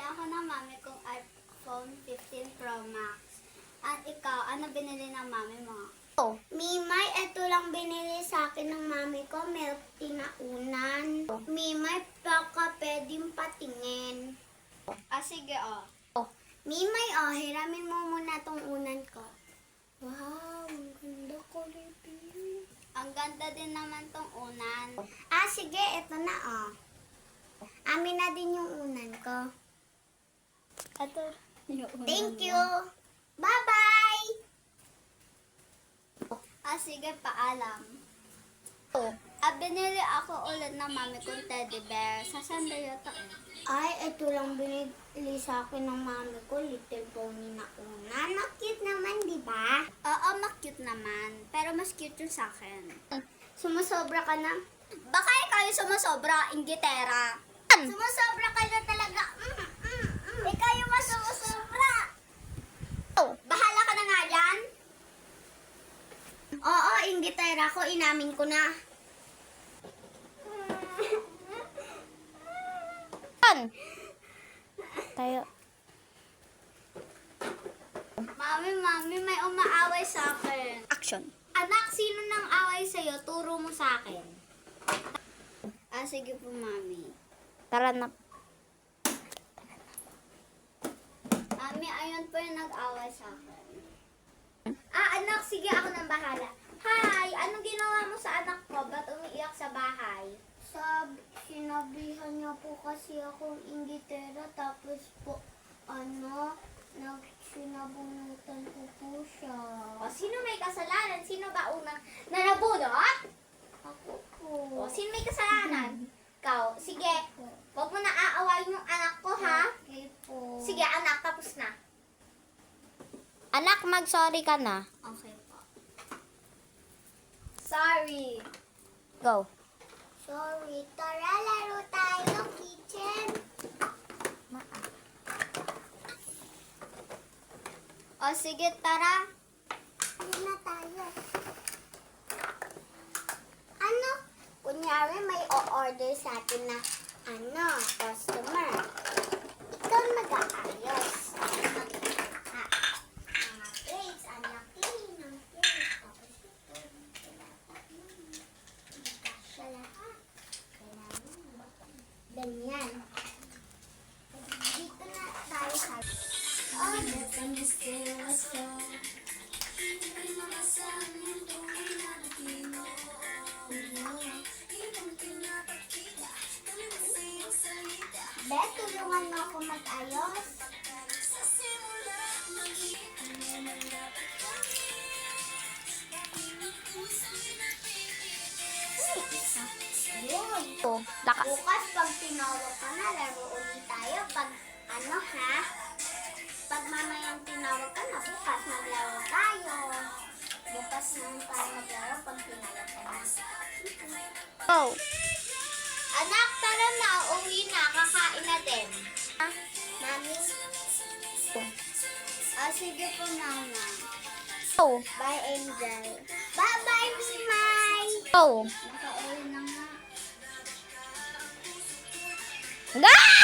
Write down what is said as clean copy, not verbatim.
ako ng mami kong iPhone 15 Pro Max. At ikaw, ano binili ng mami mo? Mimay, ito lang binili sa akin ng mami ko. Milk tea na unan. Mimay, baka pwedeng patingin. Sige, Mimay, hiramin mo muna tong unan ko. Wow, ang ganda ko, Libby. Ang ganda din naman tong unan. Sige, ito na, Amin na din yung unan ko. Ito, yung unan. Thank you. Bye-bye. Sige, paalam. Binili ako ulit ng mami kong teddy bear. Saan ba yata? Ito lang binili sa akin ng mami ko. Little pony na una. Cute naman, di ba? Oo, cute naman. Pero mas cute yung sa akin. Sumusobra ka na? Baka ikaw yung sumusobra, inggitera. Sumusobra ka na talaga. Ikaw yung mas sumusobra. Bahala ka na nga dyan. Oo, inggitera ko. Inamin ko na. Tayo. Mami, may umaaway sa akin. Action. Anak, sino nang away sa'yo? Turo mo sa akin. Sige po, mami. Tara na. Mami, ayun po yung nag-away sa akin. Anak, sige, ako nang bahala. Hi, anong ginawa mo sa anak ko? Ba't umiiyak sa bahay? Sinabihan niya po kasi akong inggitera, tapos po, sinabunutan ko po siya. Sino may kasalanan? Sino ba unang nanabunot? Ako po. Sino may kasalanan? Ikaw. Sige, huwag mo na aawayin yung anak ko, ha? Okay po. Sige, anak, tapos na. Anak, mag-sorry ka na. Okay po. Sorry. Go. Sorry. Tara, laro tayo, kitchen. Sige, tara. Hindi na tayo. Kunyari may o-order sa atin na, customer. Ikaw mag-aayos. Mga plates, anak, clean ng plates. Tapos ito, siya lahat. Ganyan. Dito na tayo sa... Bet, tulungan mo ako mag-ayos. Yun. Bukas, pag tinawag ka na, laro ulit tayo. Pag Pag mamayang tinawag ka na, bukas maglaro tayo. Bukas naman tayo maglaro pag tinawag ka na. Go. Anak, tara na. Uwi na. Kakain na din. Mami? Sige po, mama. Go. Bye, Angel. Bye-bye, Mimay. Go. Nakauwi na nga. Go!